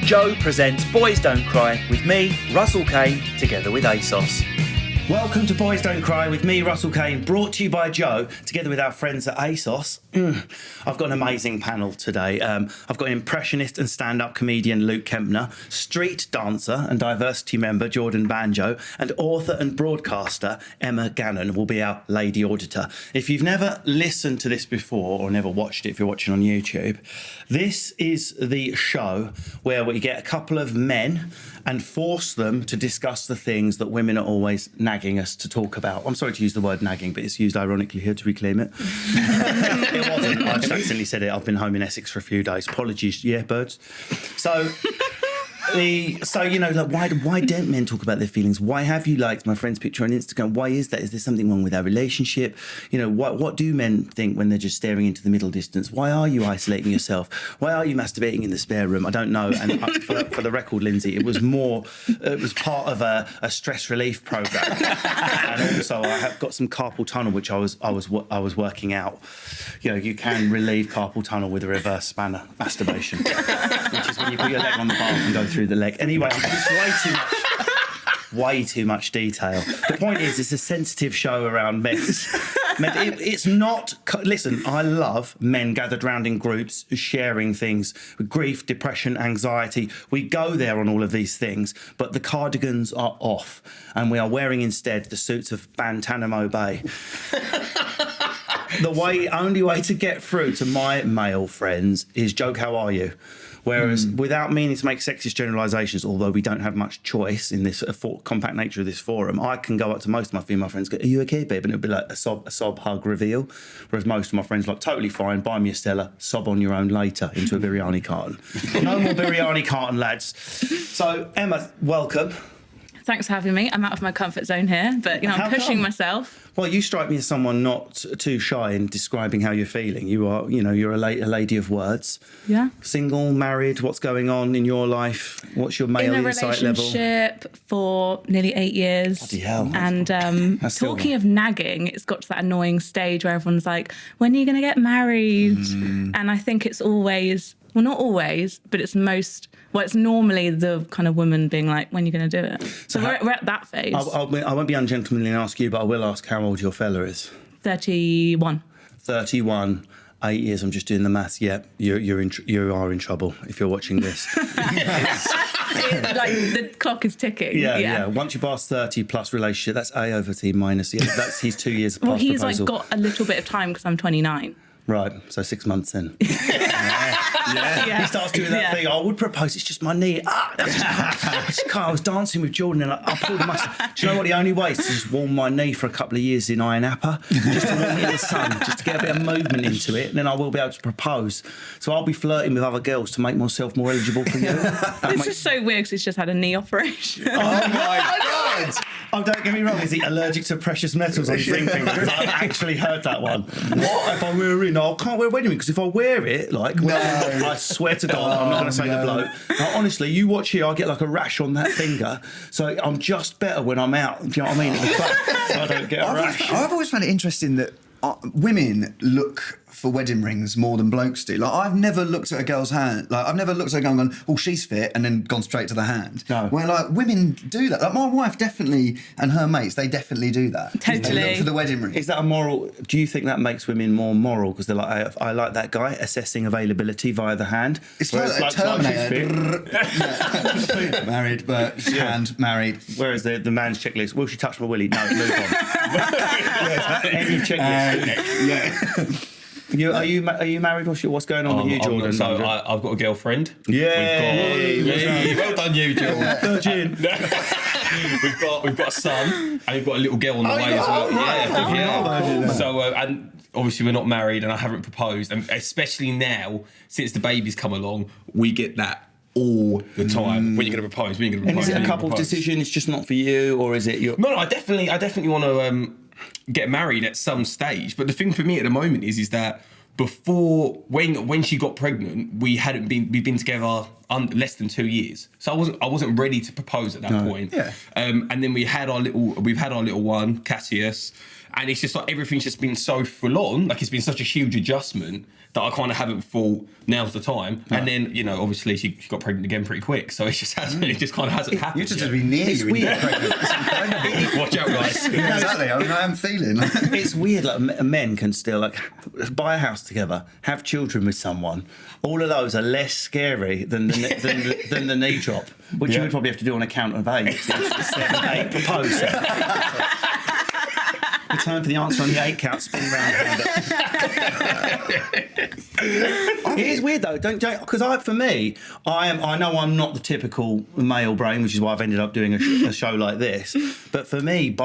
Joe presents Boys Don't Cry with me, Russell Kane, together with ASOS. Welcome to Boys Don't Cry with me, Russell Kane, brought to you by Joe, together with our friends at ASOS. I've got an amazing panel today. I've got impressionist and stand-up comedian Luke Kempner, street dancer and diversity member Jordan Banjo, and author and broadcaster Emma Gannon will be our lady auditor. If you've never listened to this before or never watched it, if you're watching on YouTube, this is the show where we get a couple of men and force them to discuss the things that women are always nagging us to talk about. I'm sorry to use the word nagging, but it's used ironically here to reclaim it. It wasn't. I just accidentally said it. I've been home in Essex for a few days. Apologies, yeah, birds. So you know, like, why don't men talk about their feelings? Why have you liked my friend's picture on Instagram? Why is that? Is there something wrong with our relationship? You know, what do men think when they're just staring into the middle distance? Why are you isolating yourself? Why are you masturbating in the spare room? I don't know. And for the record, Lindsay, it was part of a stress relief program. And also, I have got some carpal tunnel, which I was working out. You know, you can relieve carpal tunnel with a reverse spanner masturbation, which is when you put your leg on the bar and go through the leg. Anyway, it's way too much detail. The point is, it's a sensitive show around men. It's not... Listen, I love men gathered round in groups, sharing things, grief, depression, anxiety. We go there on all of these things, but the cardigans are off, and we are wearing instead the suits of Guantanamo Bay. The only way to get through to my male friends is joke, how are you? Whereas without meaning to make sexist generalisations, although we don't have much choice in this compact nature of this forum, I can go up to most of my female friends and go, are you okay, babe? And it'll be like a sob, hug, reveal. Whereas most of my friends are like, totally fine, buy me a Stella, sob on your own later into a biryani carton. No more biryani carton, lads. So, Emma, welcome. Thanks for having me. I'm out of my comfort zone here, but you know, I'm pushing myself. Well, you strike me as someone not too shy in describing how you're feeling. You are, you know, you're a lady of words. Yeah. Single, married, what's going on in your life? What's your male insight level? In a relationship for nearly 8 years. Bloody hell. And talking of nagging, it's got to that annoying stage where everyone's like, when are you going to get married? And I think it's always, well, not always, but it's normally the kind of woman being like, when are you going to do it? So we're at that phase. I won't be ungentlemanly and ask you, but I will ask how old your fella is. 31. 31. 8 years, I'm just doing the maths. Yeah, you are in trouble if you're watching this. Like the clock is ticking. Yeah. Once you pass 30 plus relationship, that's A over T minus. That's he's 2 years past proposal. Well, he's like got a little bit of time because I'm 29. Right, so 6 months in. Yeah. He starts doing that thing. I would propose. It's just my knee. I was dancing with Jordan and I pulled the muscle. Do you know what the only way is to just warm my knee for a couple of years in Iron Appa, just to warm me in the sun, just to get a bit of movement into it, and then I will be able to propose. So I'll be flirting with other girls to make myself more eligible for you. This is so weird because he's just had a knee operation. Oh my God! Oh, don't get me wrong. Is he allergic to precious metals on his ring finger? Because I've actually heard that one. What if I wear a ring? No, I can't wear a wedding ring because if I wear it, I swear to God, I'm not going to say the bloke. Now, honestly, you watch here, I get like a rash on that finger, so I'm just better when I'm out. Do you know what I mean? At the club, so I don't get a rash. I've always found it interesting that women look for wedding rings more than blokes do. Like, I've never looked at a girl's hand. Like, I've never looked at a girl and gone, oh, she's fit, and then gone straight to the hand. No. Where, like, women do that. Like, my wife definitely, and her mates, they definitely do that. Totally. They look for the wedding ring. Is that a moral... Do you think that makes women more moral? Because they're like, I like that guy, assessing availability via the hand. It's like Terminator. Married, but hand, married. Whereas the man's checklist, will she touch my willy? No, move on. Any checklist. Are you married or what's going on with you, Jordan? So I've got a girlfriend. Yeah. Well done, you, Jordan. Virgin. we've got a son and we've got a little girl on the way as well. Yeah. So and obviously we're not married and I haven't proposed, and especially now since the baby's come along, we get that all the time. When you're going to propose? When you're going to propose? And is it a couple's decision? It's just not for you, or is it your? No, I definitely want to get married at some stage. But the thing for me at the moment is that before, when she got pregnant, we'd been together less than 2 years, so I wasn't ready to propose at that point. Yeah. And then we've had our little one, Cassius, And it's just like everything's just been so full on. Like it's been such a huge adjustment that I kind of haven't thought now's the time. No. And then, you know, obviously she got pregnant again pretty quick. So it just hasn't, it just kind of hasn't happened. You just be near you when you get pregnant. Watch out, guys. Yeah, exactly. I mean, I am feeling. It's weird, like men can still like buy a house together, have children with someone. All of those are less scary than the knee drop, which you would probably have to do on a count of 8. 7, 8, propose. Time for the answer on the 8 count, spin round. It is weird though, don't because for me, I know I'm not the typical male brain, which is why I've ended up doing a show like this. But for me,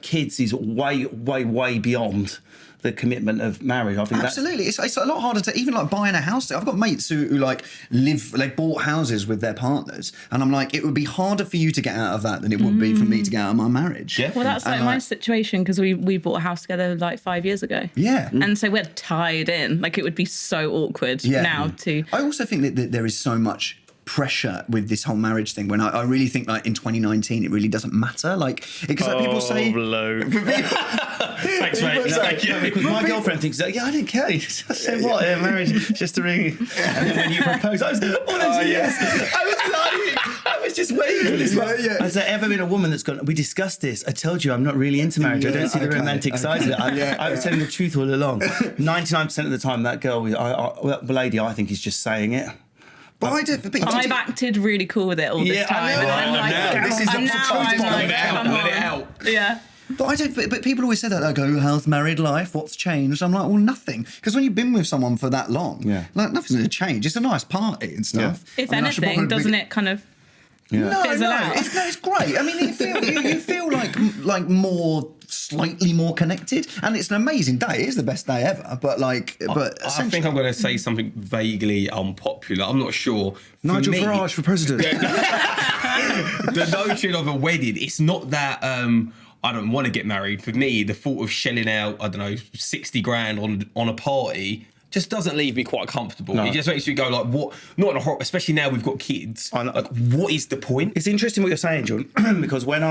kids is way beyond the commitment of marriage. I think absolutely. It's a lot harder to even like buying a house. I've got mates who like they bought houses with their partners, and I'm like, it would be harder for you to get out of that than it would be for me to get out of my marriage. Yeah. Well, that's like my situation because we bought a house together like 5 years ago. Yeah. And so we're tied in. Like it would be so awkward now to. I also think that there is so much pressure with this whole marriage thing when I really think like in 2019 it really doesn't matter, like because like people say thanks mate. Thank you. Because my girlfriend thinks that I didn't care. I said what? Marriage is just a ring. And then when you propose, I was yes. I was lying. I was just waiting for this one. Has there ever been a woman that's gone, we discussed this, I told you I'm not really into marriage, I don't see the romantic side of it. I was telling the truth all along. 99% of the time that girl, the lady I think is just saying it. But I've acted really cool with it all this time. I know. And This is I'm let it out. Yeah. But I don't. But people always say that. They go, "How's married life? What's changed?" I'm like, "Well, nothing." Because when you've been with someone for that long, like nothing's going to change. It's a nice party and stuff. Yeah. If anything, doesn't it kind of fizzle out? It's great. I mean, you feel like slightly more connected, and it's an amazing day. It is the best day ever. But I think I'm going to say something vaguely unpopular. I'm not sure. Nigel Farage for president. The notion of a wedding, it's not that I don't want to get married. For me, the thought of shelling out, I don't know, 60 grand on a party just doesn't leave me quite comfortable. No. It just makes me go like, what? Not in a horror, especially now we've got kids. Like, what is the point? It's interesting what you're saying, John, because when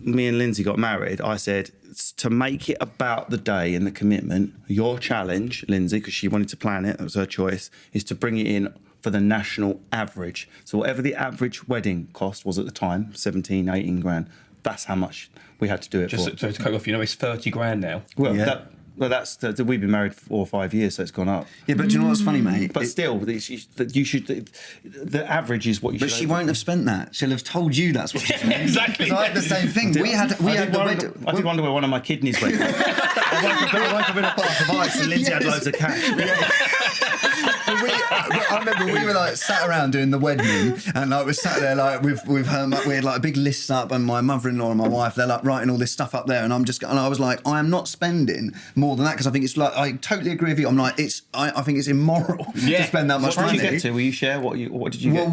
me and Lindsay got married, I said to make it about the day and the commitment. Your challenge, Lindsay, because she wanted to plan it, that was her choice, is to bring it in for the national average. So whatever the average wedding cost was at the time, 17, 18 grand, that's how much we had to do it for. Just to cut off, it's 30 grand now. Well, we've been married for 4 or 5 years, so it's gone up. Yeah, but do you know what's funny, mate? But still, you should. The average is what you should. But she won't have spent that. She'll have told you that's what she spent. Exactly. Because I had the same thing. I did wonder where one of my kidneys went. I woke up in a bath of ice, and Lindsay had loads of cash. I remember we were like sat around doing the wedding, and like we're sat there like with her. We had like a big list up, and my mother-in-law and my wife, they're like writing all this stuff up there, and I was like, I am not spending more than that because I think it's like, I totally agree with you. I'm like, I think it's immoral to spend that much money. What did you get to? Will you share what did you get?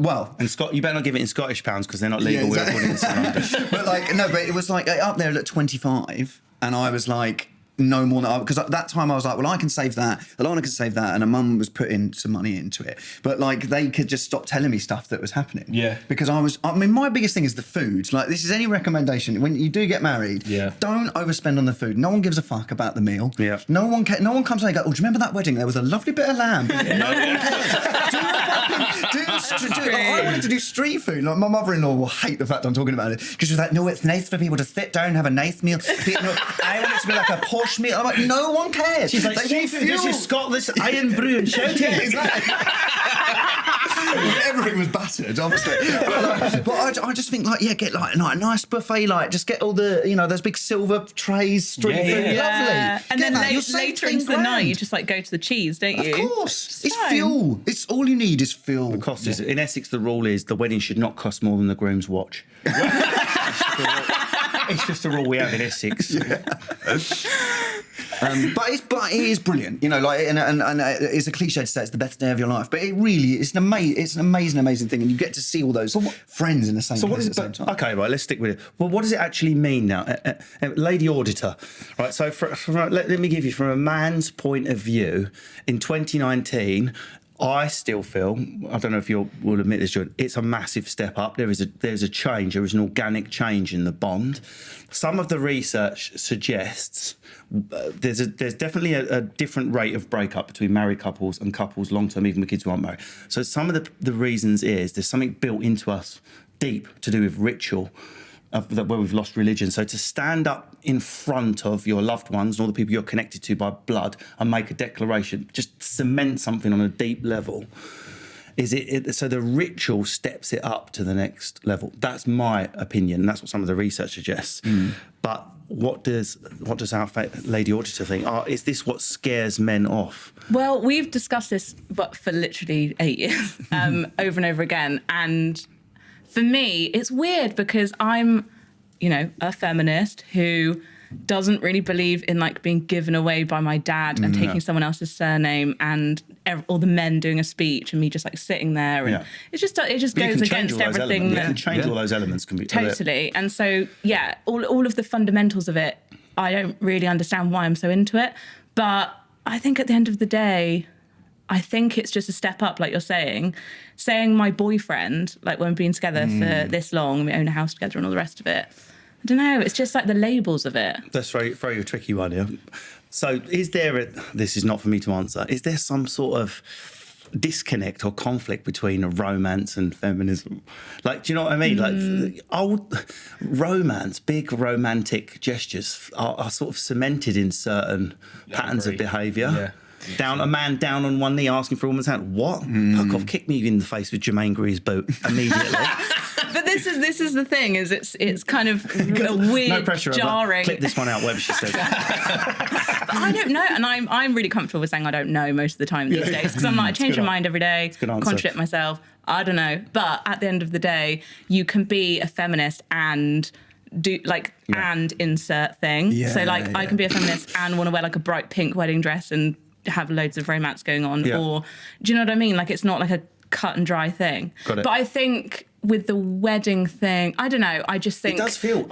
Well, and you better not give it in Scottish pounds because they're not legal. Yeah, exactly. But it was like up there at 25, and I was like, no more than because at that time I was like, well, I can save that, Alana can save that, and her mum was putting some money into it, but like they could just stop telling me stuff that was happening. Yeah. Because my biggest thing is the food. Like, this is any recommendation when you do get married. Yeah. Don't overspend on the food. No one gives a fuck about the meal. Yeah. No one comes and go, oh, do you remember that wedding? There was a lovely bit of lamb. No one cares. I wanted to do street food. Like, my mother-in-law will hate the fact I'm talking about it because she's like, no, it's nice for people to sit down and have a nice meal. I want it to be like a posh meal. I'm like, no one cares. She's like, this is Scotland's iron brew and shouting. Yeah, exactly. Everything was battered, obviously. But I just think, like, get like a nice buffet, like, just get all the, those big silver trays, street food, lovely. And then later into the night, you just like go to the cheese, don't you? Of course. It's fuel. It's all you need is fuel. The cost is, in Essex, the rule is the wedding should not cost more than the groom's watch. It's just a rule we have in Essex. Yeah. But it is brilliant, and it's a cliche to say it's the best day of your life, but it really is an amazing thing, and you get to see all those friends in the same place at the same time. Okay, right, let's stick with it. Well, what does it actually mean now, Lady Auditor? Right, so let me give you from a man's point of view in 2019. I still feel, I don't know if you will admit this, John, it's a massive step up. There's a change. There is an organic change in the bond. Some of the research suggests there's definitely a different rate of breakup between married couples and couples long-term, even with kids who aren't married. So some of the reasons is there's something built into us deep to do with ritual, where we've lost religion. So to stand up in front of your loved ones and all the people you're connected to by blood and make a declaration, just cement something on a deep level, so the ritual steps it up to the next level. That's my opinion, and that's what some of the research suggests. But what does our lady auditor think? Is this what scares men off? Well, we've discussed this but for literally 8 years, over and over again. And for me, it's weird because I'm, a feminist who doesn't really believe in like being given away by my dad and taking someone else's surname and all the men doing a speech and me just like sitting there, and it just goes against everything. You can change all those elements. Can be totally. And so all of the fundamentals of it, I don't really understand why I'm so into it. But I think at the end of the day, I think it's just a step up, like you're saying my boyfriend, like when we've been together for this long, we own a house together and all the rest of it. I don't know. It's just like the labels of it. That's very, very a tricky one, yeah. So this is not for me to answer, is there some sort of disconnect or conflict between romance and feminism? Like, do you know what I mean? Like old romance, big romantic gestures are sort of cemented in certain patterns of behaviour. Yeah. A man down on one knee asking for a woman's hand. What? Fuck off! Kick me in the face with Jermaine Greer's boot immediately. But this is the thing. Is it's kind of a weird, no pressure, jarring. Clip this one out, whatever she says. But I don't know, and I'm really comfortable with saying I don't know most of the time these days because I'm like I change my mind every day, contradict myself. I don't know, but at the end of the day, you can be a feminist and and insert thing. I can be a feminist and want to wear like a bright pink wedding dress and have loads of romance going on, or do you know what I mean? Like it's not like a cut and dry thing. Got it. But I think with the wedding thing, I don't know. I just think it does feel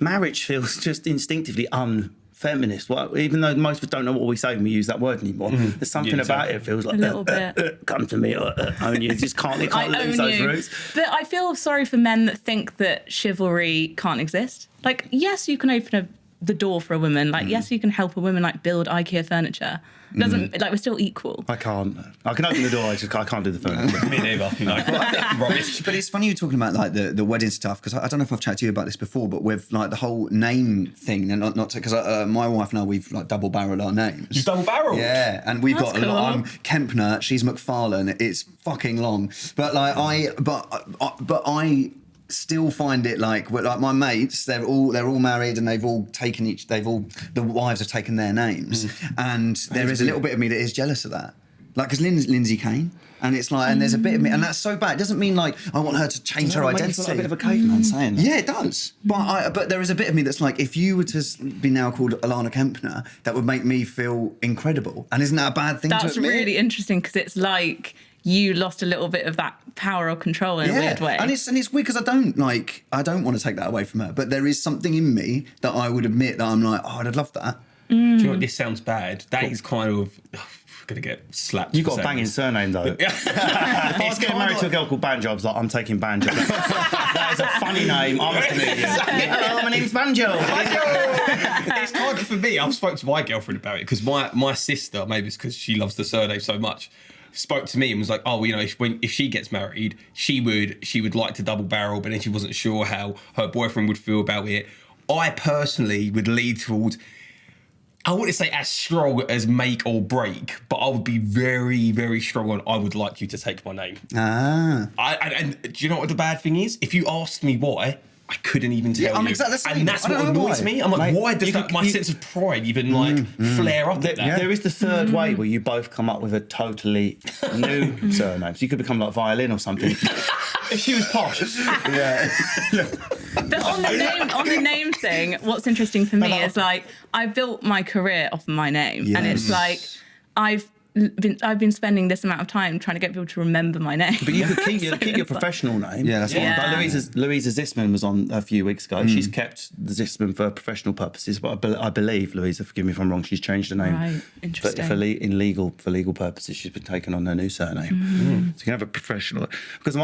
marriage feels just instinctively unfeminist. Well, even though most of us don't know what we say when we use that word anymore, there's something about it feels like a little bit. Come to me, own you. You just can't lose those roots. But I feel sorry for men that think that chivalry can't exist. Like, yes, you can open the door for a woman. Like, yes, you can help a woman like build IKEA furniture. Doesn't like we're still equal. I can't. I can open the door. I can't do the furniture. Me neither. Rubbish. But it's funny you're talking about like the wedding stuff because I don't know if I've chatted to you about this before, but with like the whole name thing, and not because my wife and I we've like double barreled our names. You double barreled? Yeah, and we've That's got a lot. I'm Kempner. She's McFarlane. It's fucking long. But like I still find it like my mates, they're all married and the wives have taken their names, and there is a little bit of me that is jealous of that, like because Lindsay Kane, and it's like, and there's a bit of me, and that's so bad. It doesn't mean like I want her to change her identity. Like a bit of a caveman saying that. Yeah, it does. But there is a bit of me that's like, if you were to be now called Alana Kempner, that would make me feel incredible, and isn't that a bad thing? That's really interesting because it's like you lost a little bit of that power or control in a weird way. And it's weird because I don't want to take that away from her, but there is something in me that I would admit that I'm like, I'd love that. Do you know what, this sounds bad. That is kind of gonna get slapped. You got a banging surname though. If I was getting married to a girl called Banjo, I was like, I'm taking Banjo. That is a funny name. I'm a comedian. Hello, my name's Banjo. It's hard for me. I've spoken to my girlfriend about it because my sister, maybe it's because she loves the surname so much, spoke to me and was like, if she gets married, she would like to double barrel, but then she wasn't sure how her boyfriend would feel about it. I personally would lead towards, I wouldn't say as strong as make or break, but I would be very, very strong on I would like you to take my name. And do you know what the bad thing is? If you asked me why, I couldn't even tell you. I'm exactly the same. And that's what annoys me. I'm like, why does my sense of pride even flare up at that? There is the third way where you both come up with a totally new surname. So you could become like Violin or something. If she was posh. But on the name thing, what's interesting for me is like I built my career off my name, and it's like I've I've been spending this amount of time trying to get people to remember my name. But you could keep your professional name. Yeah, that's Yeah. Like Louisa Zisman was on a few weeks ago. She's kept the Zisman for professional purposes, but I believe, Louisa, forgive me if I'm wrong, she's changed her name. Right, interesting. For legal purposes, she's been taken on her new surname. So you can have a professional. Because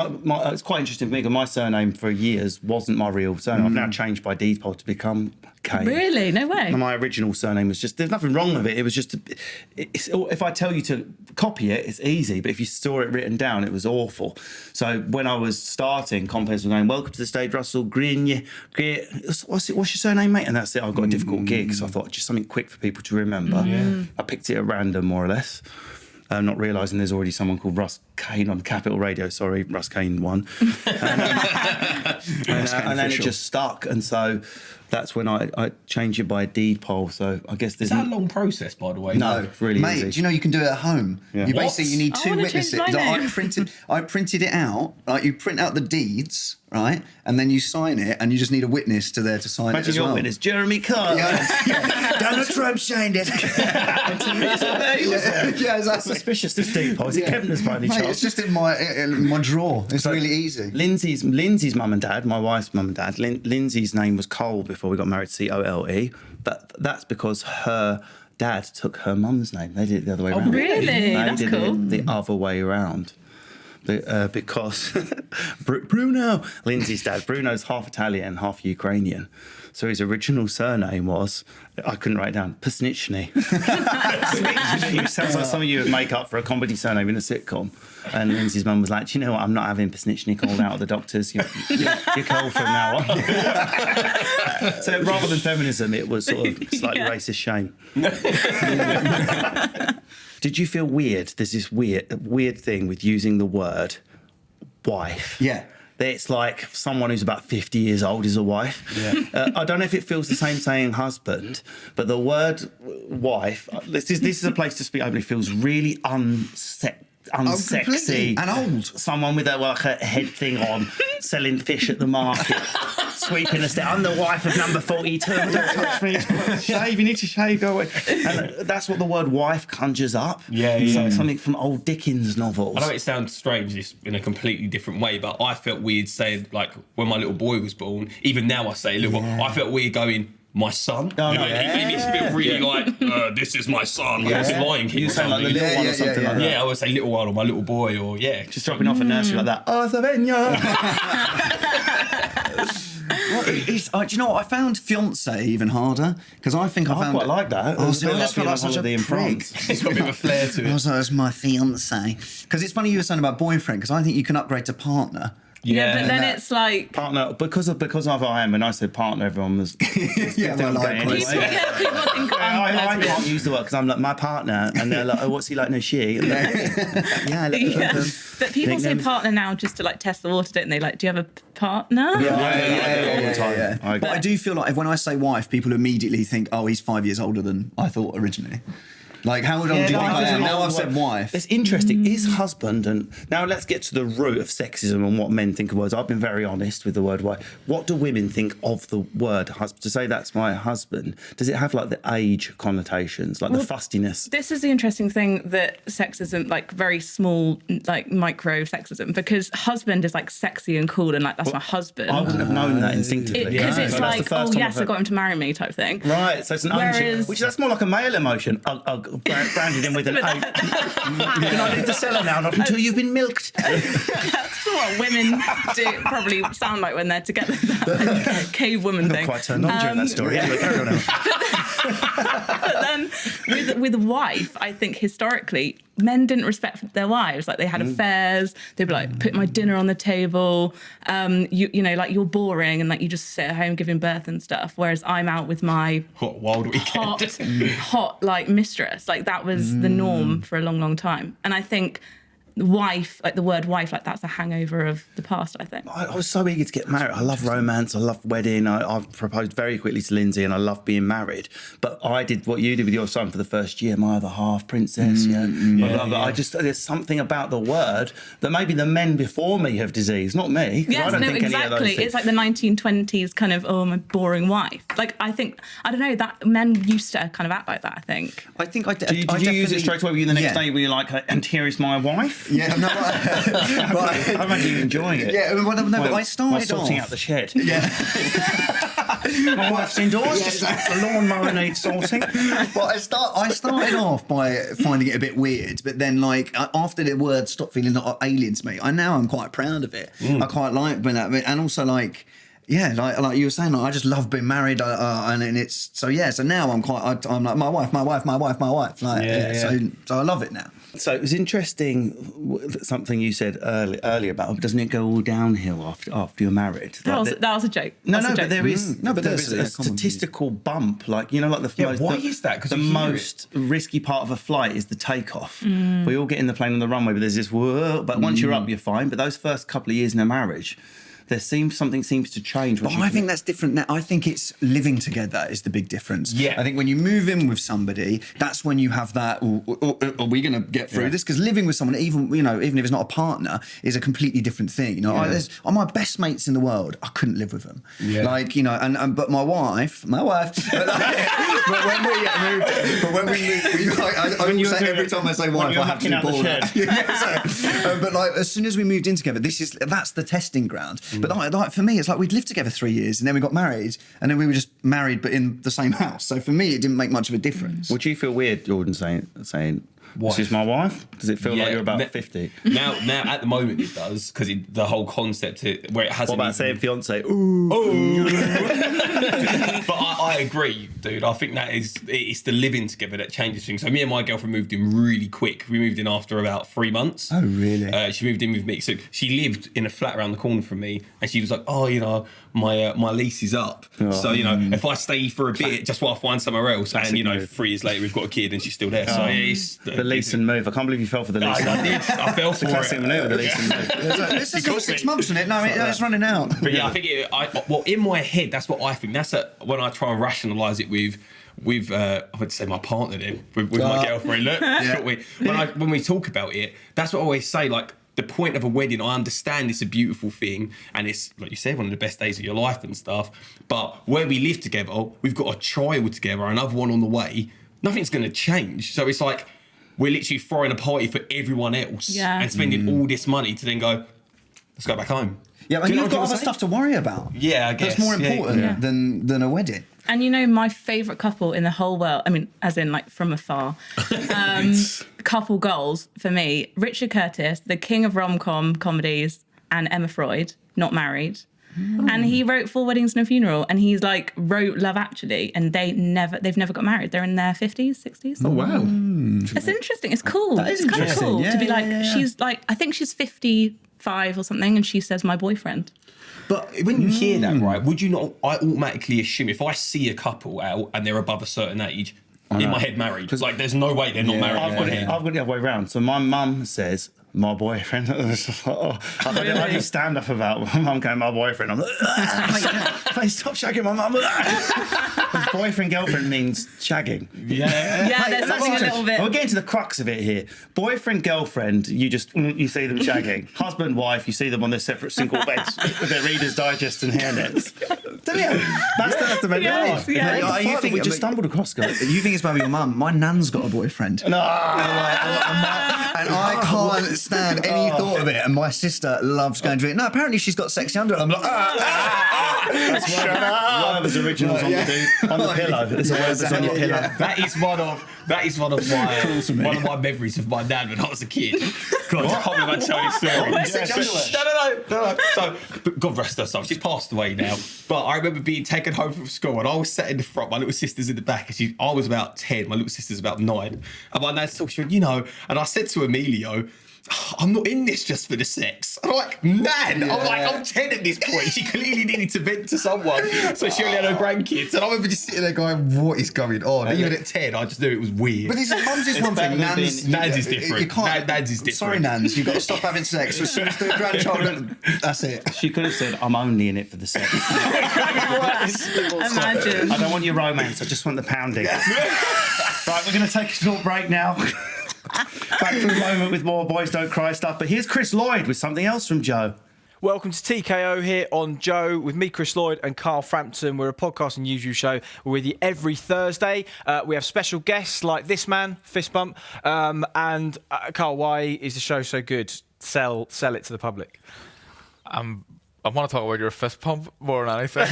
it's quite interesting for me, because my surname for years wasn't my real surname. I've now changed by default to become Kane. Really? No way. And my original surname was just, there's nothing wrong with it. It was just, if I tell you to copy it, it's easy. But if you saw it written down, it was awful. So when I was starting, compos were going, welcome to the stage, Russell Green. What's your surname, mate? And that's it. I've got a difficult gig. So I thought just something quick for people to remember. I picked it at random, more or less. Not realising there's already someone called Russ Kane on Capital Radio. Sorry, Russ Kane won. And then it just stuck. And so that's when I changed it by deed poll. So I guess there's... Is that a long process, by the way? No, really Mate, easy. do you know you can do it at home? Yeah. You basically, you need I 2 wanna change witnesses. my name. I printed it out. Like, you print out the deeds, right? And then you sign it, and you just need a witness to sign Imagine it as your well. witness, Jeremy Carr. Yeah. Donald Trump signed it. Yeah, exactly. Suspicious, this deed poll. Is it Kempner's by any Mate, chance? it's just in my drawer. It's really easy. Lindsay's mum and dad, my wife's mum and dad, Lindsay's name was Cole before we got married, Cole. But that's because her dad took her mum's name. They did it the other way around. really? They That's did cool. it the other way around. Because Bruno, Lindsay's dad, Bruno's half Italian, half Ukrainian. So his original surname was, I couldn't write it down, Pasnichny. It sounds like some of you would make up for a comedy surname in a sitcom. And Lindsay's mum was like, do you know what, I'm not having Pasnichny called out of the doctors. You're cold from now on. So rather than feminism, it was sort of slightly racist shame. Did you feel weird? There's this weird thing with using the word wife. Yeah. It's like someone who's about 50 years old is a wife. Yeah. I don't know if it feels the same saying husband, but the word wife, this is a place to speak openly, feels really unsexy. And old. Someone with a head thing on, selling fish at the market, sweeping the stairs. I'm the wife of number 42. Don't touch me. Shave, you need to shave, go away. And that's what the word wife conjures up. Yeah. Something from old Dickens novels. I know it sounds strange this in a completely different way, but I felt weird saying, like, when my little boy was born, even now I say little boy, I felt weird going, my son? Oh, no. It needs to feel really like, this is my son. Like, it's a Lion King. You sound like the little one or something like that. Yeah, I would say little one or my little boy or, Just dropping off a nursery like that. Oh, Savenya! Do you know what? I found fiancé even harder because I think I found. I quite like that. Oh, It was see, a bit I just feel being like such a on holiday in prick. France. It's got a bit of a flair to I it. was like, that's my fiancé. Because it's funny you were saying about boyfriend because I think you can upgrade to partner. Yeah, but then it's like... Partner, because of I am, when I said partner, everyone was... Yeah, well, likewise. People think I'm I lesbian. can't use the word because I'm like, my partner, and they're like, oh, what's he like? No, she. And like, yeah, But people say nicknames. partner now just to like test the water, don't they? Like, do you have a partner? I do all the time. Yeah. But I do feel like when I say wife, people immediately think, oh, he's 5 years older than I thought originally. Like, how old do you think I am? Now I've said wife. It's interesting. Is husband, and now let's get to the root of sexism and what men think of words. I've been very honest with the word wife. What do women think of the word husband? To say that's my husband, does it have like the age connotations, like the fustiness? This is the interesting thing that sexism, like very small, like micro sexism, because husband is like sexy and cool and like, that's my husband. I wouldn't have known that instinctively. Because it's So that's the like, first oh time yes, I've I got him to marry me type thing. Right, so it's an Whereas- which that's more like a male emotion. Branded in with an oak. Can I leave the cellar now? Not until you've been milked. That's what women do probably sound like when they're together. That cave woman Not thing. quite turned on during that story. Anyway, carry on now. But then with wife, I think historically men didn't respect their wives. Like they had affairs. They'd be like, put my dinner on the table. You know, like you're boring and like you just sit at home giving birth and stuff. Whereas I'm out with my What wild weekend. hot like mistress. Like that was the norm for a long, long time. And I think wife, like the word wife, like that's a hangover of the past, I think. I was so eager to get married. I love romance. I love wedding. I've proposed very quickly to Lindsay, and I love being married. But I did what you did with your son for the first year. My other half, princess. I just there's something about the word that maybe the men before me have diseased, not me. Yes, I don't think exactly. any of those things. It's like the 1920s kind of, oh, I'm a boring wife. Like, I think, I don't know, that men used to kind of act like that, I think. I think I did. Did you use it straight away? Were you the next day? Were you like, and here is my wife? Yeah, no, I imagine you enjoying it. Yeah, but I started sorting off out the shed. Yeah. My wife's indoors. The lawnmower needs sorting. Well, I started off by finding it a bit weird, but then like after the word stopped feeling alien to me, I'm quite proud of it. I quite like being that, and also like. Yeah, like you were saying, like, I just love being married, and it's so now I'm like my wife. Like, so I love it now. So it was interesting something you said earlier about doesn't it go all downhill after you're married? That was a joke. But there is a statistical bump, like the why is that? The most risky part of a flight is the takeoff. We all get in the plane on the runway, but there's this whoa, but once you're up, you're fine. But those first couple of years in a marriage, something seems to change. But I think that's different now. I think it's living together is the big difference. Yeah. I think when you move in with somebody, that's when you have that, are we going to get through this? Because living with someone, even if it's not a partner, is a completely different thing. There's my best mates in the world, I couldn't live with them. Yeah. Like, but my wife, but when we moved, I say every time I say wife, I have to do ball. But like, as soon as we moved in together, that's the testing ground. But like for me, it's like we'd lived together 3 years and then we got married and then we were just married but in the same house. So for me, it didn't make much of a difference. Would you feel weird, Jordan, saying this is my wife? Does it feel like you're about 50? Now, at the moment it does, because the whole concept where it hasn't. What about saying fiance? Ooh. But I agree, dude. I think it's the living together that changes things. So me and my girlfriend moved in really quick. We moved in after about 3 months. Oh, really? She moved in with me. So she lived in a flat around the corner from me, and she was like, my lease is up. Oh, so if I stay for a bit, just while I find somewhere else, and 3 years later we've got a kid and she's still there. So it's the lease and move. I can't believe you fell for the lease. I did. I fell for classic maneuver, the lease and move. This is 6 months, isn't it? No, it's running out. But yeah, I think in my head, that's what I think. That's when I try and rationalise it with I would say my partner then, with my girlfriend. Look, when we talk about it, that's what I always say. Like, the point of a wedding, I understand it's a beautiful thing and it's, like you said, one of the best days of your life and stuff. But where we live together, we've got a child together, another one on the way. Nothing's going to change. So it's like we're literally throwing a party for everyone else and spending all this money to then go, let's go back home. Yeah, and you've got other stuff to worry about. Yeah, I guess. That's more important than a wedding. And my favourite couple in the whole world, I mean, as in like from afar, couple goals for me, Richard Curtis, the king of rom-com comedies, and Emma Freud, not married. And he wrote 4 Weddings and a Funeral, and he's like wrote Love Actually, and they've never got married. They're in their 50s, 60s. Oh wow. It's interesting. It's cool. That is it's kind of interesting. cool to be like, she's like, I think she's 55 or something, and she says my boyfriend. But when you hear that, right, would you not, I automatically assume if I see a couple out and they're above a certain age, in my head married, because like there's no way they're not married. I've got it the other way around. So my mum says my boyfriend. I don't know stand up about my mum going my boyfriend. I'm like, stop shagging my mum. Because boyfriend girlfriend means shagging. Yeah, there's something a little bit. We're getting to the crux of it here. Boyfriend girlfriend, you see them shagging. Husband wife, you see them on their separate single beds with their Reader's Digest and hairnets. That's the main Yes. You think we just stumbled across, guys. You think it's about your mum? My nan's got a boyfriend. No. And I can't stand any thought of it. And my sister loves going to it. No, apparently she's got sexy underwear. I'm like, Shut up. Werther's originals on the pillow. There's a Werther's on your pillow. That is one of my memories of my dad when I was a kid. God, I can't remember telling this story. No. So, but God rest her soul. She's passed away now. But I remember being taken home from school, and I was sat in the front. My little sister's in the back, and I was about 10. My little sister's about 9. And my dad talked to her, and I said to Emilio, I'm not in this just for the sex. I'm like, Nan, I'm 10 at this point. She clearly needed to vent to someone, so she only had her grandkids. And I remember just sitting there going, what is going on? Even at 10, I just knew it was weird. But mums is one thing, Nans is different. Nans is different. Sorry, Nans, you've got to stop having sex. As soon as the grandchild, that's it. She could have said, I'm only in it for the sex. Imagine. I don't want your romance, I just want the pounding. Right, we're going to take a short break now. Back for a moment with more Boys Don't Cry stuff. But here's Chris Lloyd with something else from Joe. Welcome to TKO here on Joe with me, Chris Lloyd, and Carl Frampton. We're a podcast and YouTube show. We're with you every Thursday. We have special guests like this man, Fist Bump. And Carl, why is the show so good? Sell it to the public. I want to talk about your fist pump more than anything.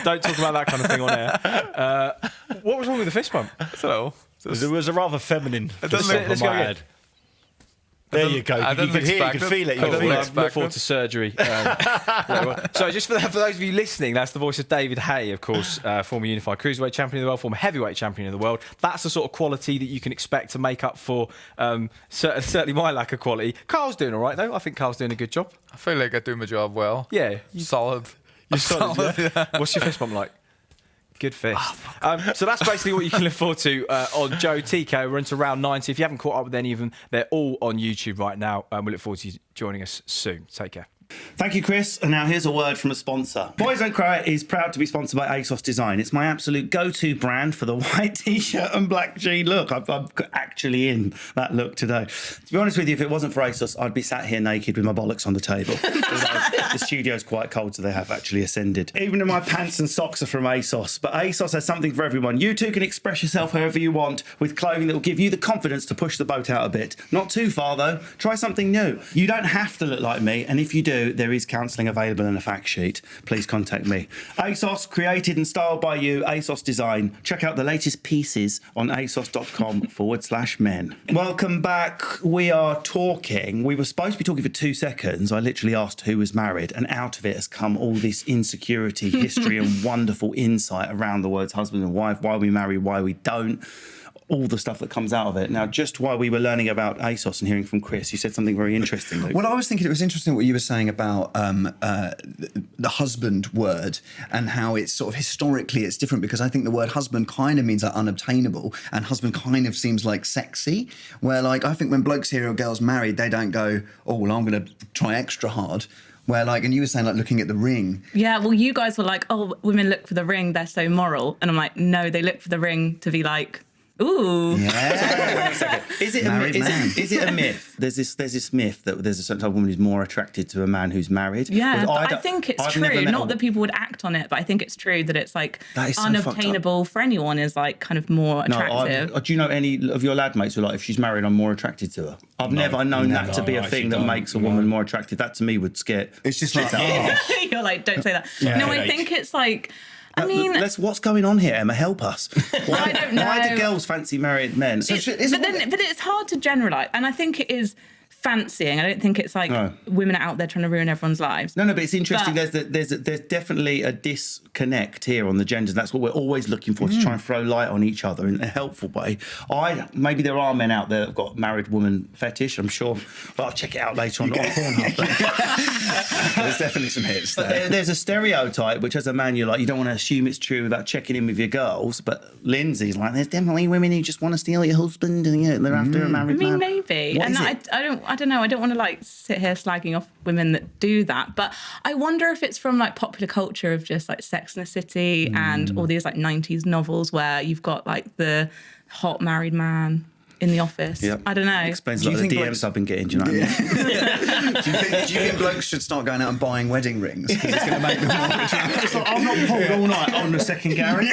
Don't talk about that kind of thing on air. What was wrong with the fist bump? I don't know. It was a rather feminine. Let's go again. There you go. You could hear it, you could feel it. Look forward to surgery. So just for those of you listening, that's the voice of David Hay, of course, former unified cruiserweight champion of the world, former heavyweight champion of the world. That's the sort of quality that you can expect to make up for certainly my lack of quality. Carl's doing all right, though. I think Carl's doing a good job. I feel like I do my job well. Yeah. Solid. You're solid, yeah. What's your fist bump like? Good fist. So that's basically what you can look forward to on Joe TK. We're into round 90. If you haven't caught up with any of them, they're all on YouTube right now. We look forward to you joining us soon. Take care. Thank you, Chris. And now here's a word from a sponsor. Boys Don't Cry is proud to be sponsored by ASOS Design. It's my absolute go-to brand for the white T-shirt and black jean look. I'm actually in that look today. To be honest with you, if it wasn't for ASOS, I'd be sat here naked with my bollocks on the table. The studio's quite cold, so they have actually ascended. Even in my pants and socks are from ASOS. But ASOS has something for everyone. You too can express yourself however you want with clothing that will give you the confidence to push the boat out a bit. Not too far, though. Try something new. You don't have to look like me, and if you do, there is counselling available in a fact sheet. Please contact me. ASOS, created and styled by you, ASOS Design. Check out the latest pieces on asos.com/men. Welcome back. We are talking. We were supposed to be talking for 2 seconds. I literally asked who was married, and out of it has come all this insecurity, history, and wonderful insight around the words husband and wife, why we marry, why we don't. All the stuff that comes out of it. Now, just while we were learning about ASOS and hearing from Chris, you said something very interesting, Luke. Well, I was thinking it was interesting what you were saying about the husband word and how it's sort of historically it's different, because I think the word husband kind of means like unobtainable, and husband kind of seems like sexy, where like I think when blokes hear a girl's married, they don't go, oh, well, I'm going to try extra hard. Where like, and you were saying like looking at the ring. Yeah, well, you guys were like, oh, women look for the ring, they're so moral. And I'm like, no, they look for the ring to be like, ooh. Yeah. Is it a myth? There's this myth that there's a certain type of woman who's more attracted to a man who's married. Yeah, but I think it's true. Not that people would act on it, but I think it's true that it's like unobtainable for anyone is like kind of more attractive. Do you know any of your lad mates who are like, if she's married, I'm more attracted to her? I've never known that to be a thing that makes a woman more attractive. That to me would scare. It's just like, you're like, don't say that. Yeah. No, I think it's like, I mean, what's going on here, Emma? Help us. I don't know. Why do girls fancy married men? But it's hard to generalise, and I think it is fancying. I don't think it's like women are out there trying to ruin everyone's lives. No, but it's interesting. There's definitely a disconnect here on the genders. That's what we're always looking for, to try and throw light on each other in a helpful way. Maybe there are men out there that've got married woman fetish, I'm sure, but I'll check it out later on Pornhub. There's definitely some hits there. But there's a stereotype which, as a man, you don't want to assume it's true without checking in with your girls. But Lindsay's like, there's definitely women who just want to steal your husband, and they're after a married man. I mean, maybe. And I don't know. I don't want to like sit here slagging off women that do that, but I wonder if it's from like popular culture of just like Sex and the City and all these like 90s novels where you've got like the hot married man in the office. Yep. I don't know. Explains a lot of the DMs I've been getting. Do you know what I mean? Do you think blokes should start going out and buying wedding rings? Because it's going to make them more attractive. Like, I'm not pulled all night on the second Gary.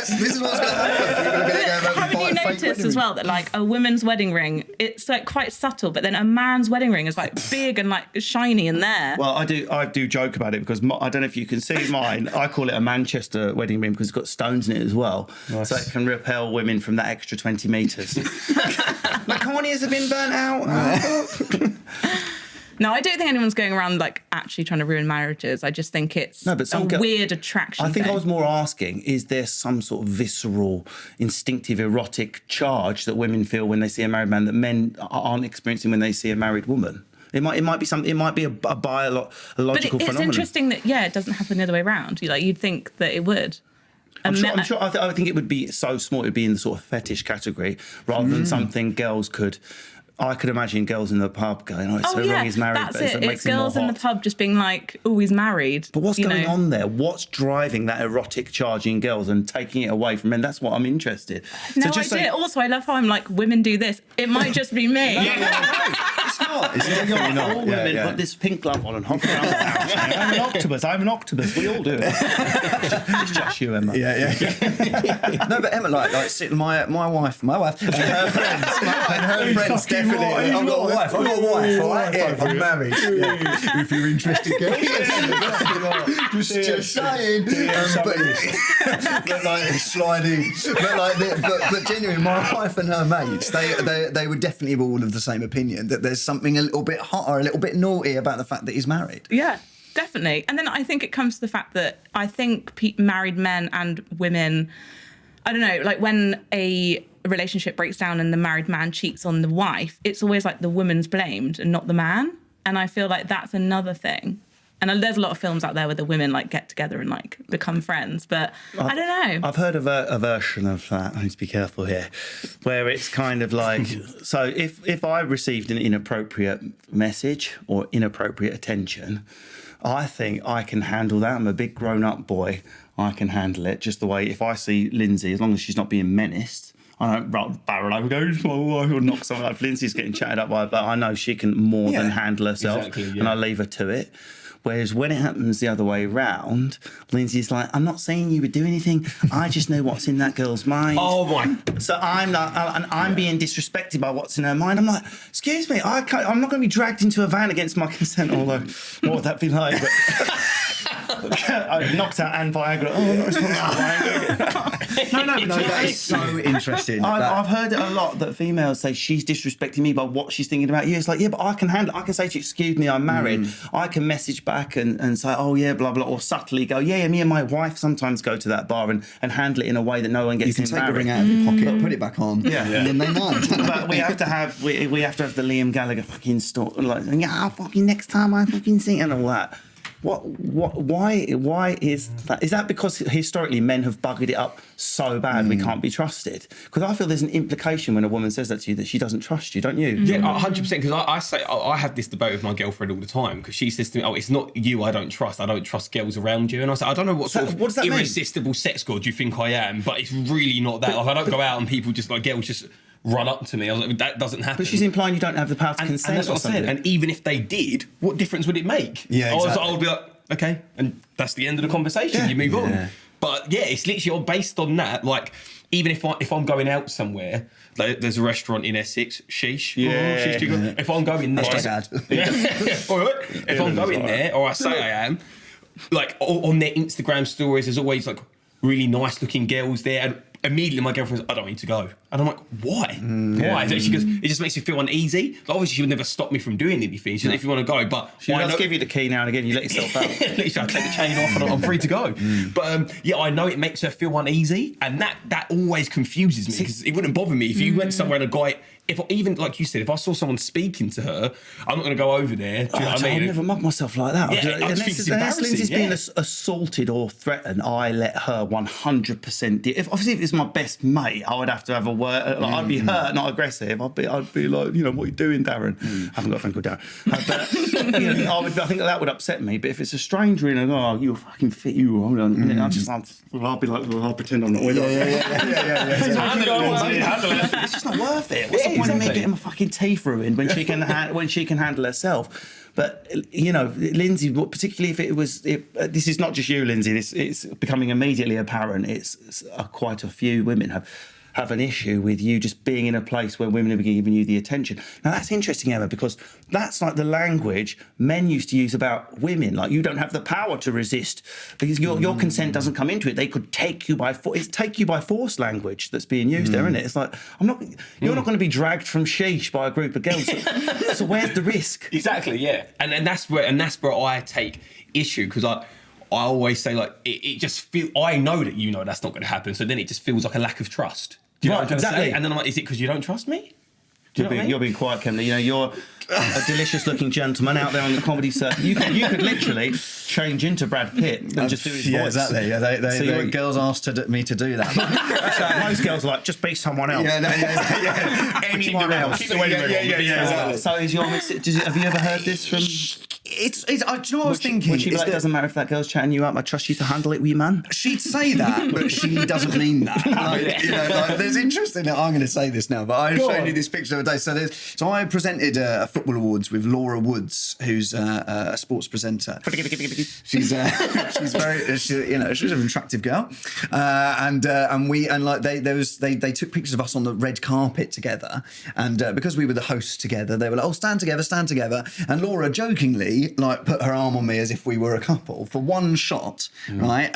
This is what's going to happen. Haven't you noticed as well that like a woman's wedding ring, it's like quite subtle, but then a man's wedding ring is like big and like shiny in there? Well, I do joke about it because I don't know if you can see mine. I call it a Manchester wedding ring because it's got stones in it as well. Nice. So it can repel women from that extra 20 metres. My corneas have been burnt out. No, I don't think anyone's going around like actually trying to ruin marriages. I just think it's a weird attraction. I think thing. I was more asking, is there some sort of visceral, instinctive, erotic charge that women feel when they see a married man that men aren't experiencing when they see a married woman? It might be something. It might be a biological phenomenon. It's interesting that it doesn't happen the other way around. You'd think that it would. I'm sure. I think it would be so small. It would be in the sort of fetish category rather than something girls could. I could imagine girls in the pub going, "Oh, it's so wrong, he's married." That's but it. Makes It's girls in the pub just being like, "Oh, he's married." But what's going on there? What's driving that erotic charge in girls and taking it away from men? That's what I'm interested. No idea. Also, I love how I'm like, women do this. It might just be me. It's not. It's definitely not. All women put this pink glove on and hop around the house. I'm an octopus. I'm an octopus. We all do it. It's just you, Emma. Yeah. No, but Emma, like my wife, and her friends, definitely. I've got a wife. All right? Yeah, I'm married. Yeah. If you're interested, girls. Just saying. But like sliding. But genuinely, my wife and her mates, they would definitely have all of the same opinion that there's something a little bit hot or a little bit naughty about the fact that he's married. Yeah. Definitely. And then I think it comes to the fact that I think married men and women, I don't know, like when a relationship breaks down and the married man cheats on the wife, it's always like the woman's blamed and not the man. And I feel like that's another thing. And there's a lot of films out there where the women like get together and like become friends, but I don't know. I've heard of a version of that. I need to be careful here, where it's kind of like, so if I received an inappropriate message or inappropriate attention, I think I can handle that. I'm a big grown-up boy. I can handle it. Just the way, if I see Lindsay, as long as she's not being menaced, I don't barrel over, go, my wife, or knock someone up. Lindsay's getting chatted up by, but I know she can more than handle herself, and I leave her to it. Whereas when it happens the other way round, Lindsay's like, I'm not saying you would do anything. I just know what's in that girl's mind. Oh my! So I'm not, and I'm being disrespected by what's in her mind. I'm like, excuse me, I'm not going to be dragged into a van against my consent. Although, what would that be like? But I knocked out and Viagra. Oh, I'm not responsible for Viagra. No, that is so interesting. I've heard it a lot that females say she's disrespecting me by what she's thinking about you. It's like, yeah, but I can handle it. I can say to you, excuse me, I'm married. I can message back and say, oh yeah, blah, blah, or subtly go, yeah, me and my wife sometimes go to that bar and handle it in a way that no one gets in. You can take the ring out of your pocket, put it back on, and then they know. But we have to have the Liam Gallagher fucking story, like, yeah, fucking next time I fucking sing and all that. Why is that? Is that because historically men have buggered it up so bad we can't be trusted? Because I feel there's an implication when a woman says that to you that she doesn't trust you, don't you? Yeah, 100%. Because I say I have this debate with my girlfriend all the time because she says to me, "Oh, it's not you I don't trust girls around you." And I say, I don't know what sort of irresistible sex god you think I am, but it's really not that. Like I don't go out and people just like girls just run up to me. I was like, that doesn't happen. But she's implying you don't have the power to consent. And that's what I said. And even if they did, what difference would it make? Yeah, exactly. I would be like, okay, and that's the end of the conversation. You move on. But yeah, it's literally all based on that. Like, even if I'm going out somewhere, like, there's a restaurant in Essex, sheesh. Yeah. Sheesh, if I'm going there, all right. If I'm going there, or I say I am, like on their Instagram stories, there's always like really nice looking girls there. And immediately my girlfriend's like, I don't need to go. And I'm like, why? Why? She goes, it just makes me feel uneasy. Like, obviously, she would never stop me from doing anything. She said, if you want to go, but... She does give you the key now and again, you let yourself out. Literally, I take the chain off and I'm free to go. But yeah, I know it makes her feel uneasy, and that always confuses me, because it wouldn't bother me if you went somewhere and a guy... Even like you said, if I saw someone speaking to her, I'm not going to go over there. Do you know what I mean? I'd never mug myself like that. Yeah, unless Lindsay's being assaulted or threatened, I let her 100%. If it's my best mate, I would have to have a word. Like, I'd be hurt, not aggressive. I'd be like, you know, what are you doing, Darren? I haven't got a friend called Darren. But you know, I think that would upset me. But if it's a stranger and oh, you're fucking fit, you, hold on, I'll be like, I'll pretend I'm not with you. It's just not worth it. What's the point of me getting my fucking teeth ruined when she can handle herself? But you know, Lindsay, particularly if this is not just you, Lindsay. It's becoming immediately apparent. It's quite a few women have have an issue with you just being in a place where women are giving you the attention. Now that's interesting, Emma, because that's like the language men used to use about women. Like, you don't have the power to resist because your consent doesn't come into it. They could take you by force. It's take you by force language that's being used there, isn't it? It's like, you're not going to be dragged from sheesh by a group of girls. So where's the risk? Exactly, yeah. And that's where I take issue, because I always say, like, it just feels, I know that you know that's not going to happen, so then it just feels like a lack of trust. Do you know what I'm trying to say? And then I'm like, is it because you don't trust me? You're being quiet, Kempner. You know, you're a delicious-looking gentleman out there on the comedy circuit. You could literally change into Brad Pitt and just do his voice. Yeah, exactly. Yeah, girls asked me to do that. Most girls are like, just be someone else. Anyone else. Exactly. So is have you ever heard this from... Do you know what I was thinking? Would she be like, it doesn't matter if that girl's chatting you up, I trust you to handle it with your man? She'd say that, but she doesn't mean that. Like, there's interesting, I'm going to say this now, but I showed you this picture the other day. So I presented a football awards with Laura Woods, who's a sports presenter. She's an attractive girl, they took pictures of us on the red carpet together, and because we were the hosts together, they were like, "Oh, stand together," and Laura jokingly like put her arm on me as if we were a couple for one shot, right?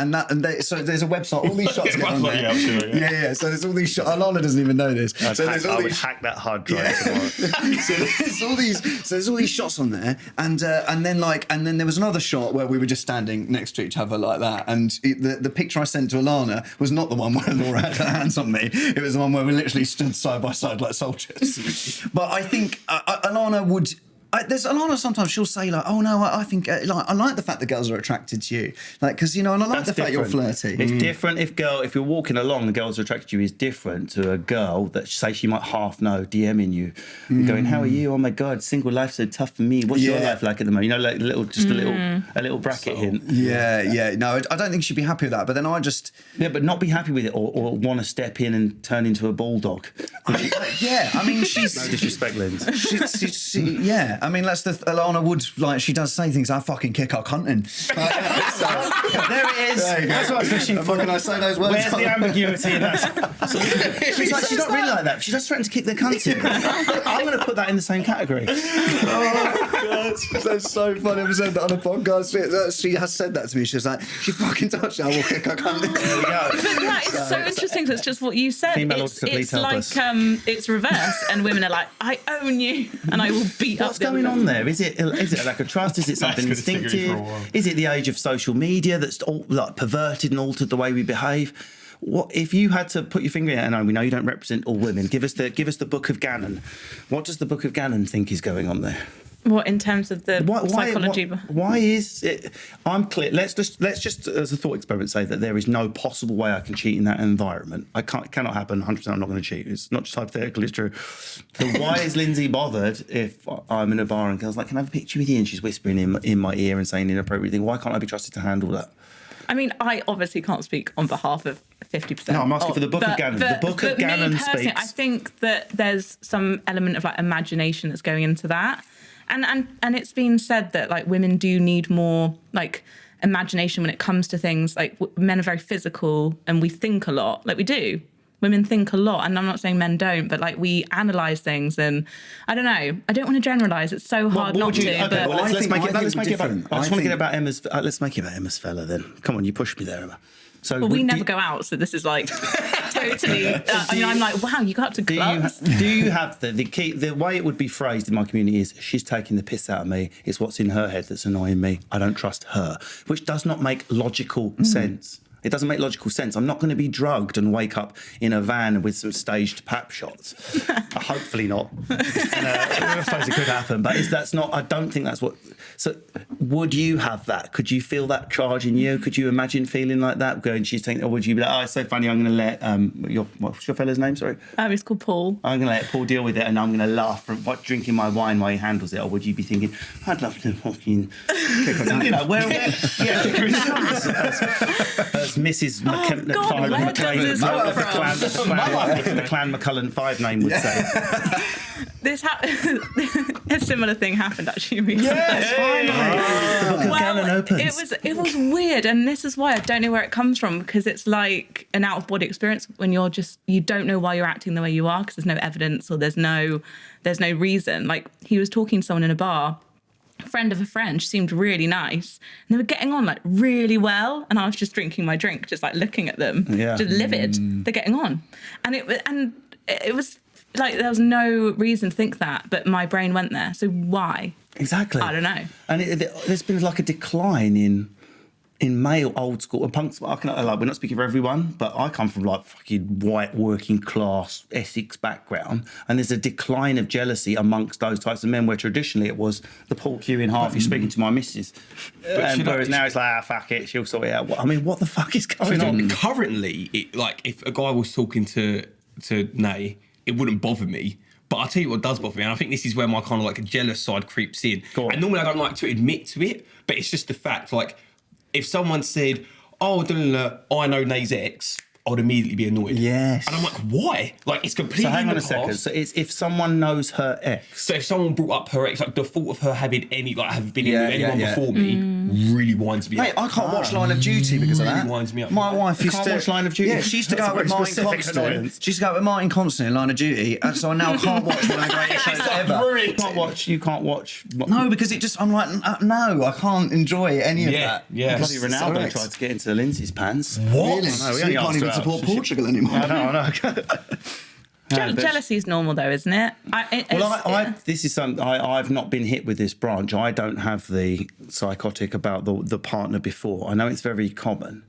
So there's a website, all these shots get on there. Yeah. So there's all these shots. Alana doesn't even know this. I would hack that hard drive tomorrow. So there's all these shots on there, and then there was another shot where we were just standing next to each other like that, and the picture I sent to Alana was not the one where Laura had her hands on me. It was the one where we literally stood side by side like soldiers. But I think Alana would. Alana sometimes she'll say like, "Oh no, I think I like the fact that girls are attracted to you," like, because and I like the fact you're flirty. It's different if you're walking along, the girls are attracted to you is different to a girl that say she might half know DMing you, and going, "How are you? Oh my God, single life so tough for me. What's your life like at the moment?" You know, like a little bracket hint. Yeah. No, I don't think she'd be happy with that. But then but not be happy with it or want to step in and turn into a bulldog. I mean, she's no disrespect, Linz. I mean, that's Alana Woods, like, she does say things, I fucking kick our cunt in. There it is. There you go. That's what I was fishing for. Can I say those words? Where's the ambiguity in that? She's not really like that. She just threatened to kick the cunt in. I'm going to put that in the same category. Oh, God. That's so funny. I've said that on a podcast. She has said that to me. She was like, she fucking touched it, I will kick her cunt in. There we go. But that is so interesting, because it's just what you said. It's like, it's reverse, and women are like, I own you, and I will beat up. What's going on there? Is it a lack of trust? Is it something instinctive? Is it the age of social media that's all like perverted and altered the way we behave? What if you had to put your finger in it? And we know you don't represent all women. Give us the Book of Gannon. What does the Book of Gannon think is going on there? What, in terms of the psychology? Why is it? I'm clear. Let's just as a thought experiment say that there is no possible way I can cheat in that environment. Cannot happen. 100%. I'm not going to cheat. It's not just hypothetical. It's true. So why is Lindsay bothered if I'm in a bar and girls like, "Can I have a picture with you?" and she's whispering in my ear and saying inappropriate things? Why can't I be trusted to handle that? I mean, I obviously can't speak on behalf of 50%. No, I'm asking for the Book of Gannon. The Book of Gannon speaks. I think that there's some element of like imagination that's going into that. And it's been said that like women do need more like imagination when it comes to things. Like men are very physical and we think a lot. Like we do. Women think a lot, and I'm not saying men don't, but like we analyse things, and I don't know. I don't want to generalise. It's so hard not to. Okay, but well, let's make it about. I just want to get about Emma's. Let's make it about Emma's fella then. Come on, you pushed me there, Emma. So we never go out, so this is like totally. I mean, I'm like, wow, you got up to clubs. Do you have the key? The way it would be phrased in my community is, she's taking the piss out of me. It's what's in her head that's annoying me. I don't trust her, which does not make logical sense. It doesn't make logical sense. I'm not going to be drugged and wake up in a van with some staged pap shots. Hopefully not. I suppose it could happen, but that's not. I don't think that's what. So, would you have that? Could you feel that charge in you? Could you imagine feeling like that? Going, she's thinking, or would you be like, "Oh, it's so funny. I'm going to let what's your fella's name? Sorry. It's called Paul. I'm going to let Paul deal with it, and I'm going to laugh from drinking my wine while he handles it. Or would you be thinking, I'd love to fucking kick on, you know, where as Mrs. Kempner, the Clan McCullen 5 name would say. This A similar thing happened actually recently. Yes, finally. The Book of Gannon opens. It was weird, and this is why I don't know where it comes from, because it's like an out of body experience when you don't know why you're acting the way you are because there's no evidence or there's no reason. Like, he was talking to someone in a bar, a friend of a friend. She seemed really nice, and they were getting on like really well, and I was just drinking my drink, just like looking at them, just livid. They're getting on, and it was like there was no reason to think that, but my brain went there. So why? Exactly. I don't know. And there's been like a decline in male old school and punks. We're not speaking for everyone, but I come from like fucking white working class Essex background, and there's a decline of jealousy amongst those types of men where traditionally it was the pork you in half. You're speaking to my missus, and whereas now it's like fuck it, she'll sort it out. I mean, what the fuck is going on? Currently, like if a guy was talking to Nay, it wouldn't bother me. But I'll tell you what does bother me, and I think this is where my kind of like a jealous side creeps in. And normally I don't like to admit to it, but it's just the fact, like, if someone said, oh, I know Nay's ex, I would immediately be annoyed. Yes. And I'm like, why? Like, it's completely So hang on in a the second. past. So it's if someone knows her ex. So if someone brought up her ex, like the thought of her having have been in with anyone before me really winds me up. Mate, I can't watch Line of Duty because of that. Really winds me up. My wife used to watch Line of Duty? Yeah, she used to go That's out a with very Martin specific Constant. annoyance. She used to go out with Martin Constant in Line of Duty, and so I now can't watch one of the greatest shows ever. You can't watch. No, because it just, I'm like, no, I can't enjoy any of that. Yeah. Bloody Ronaldo tried to get into Lindsay's pants. What? Really? So you can't even support Portugal anymore. I know. Jealousy is normal, though, isn't it? This is something I've not been hit with this branch. I don't have the psychotic about the partner before. I know it's very common.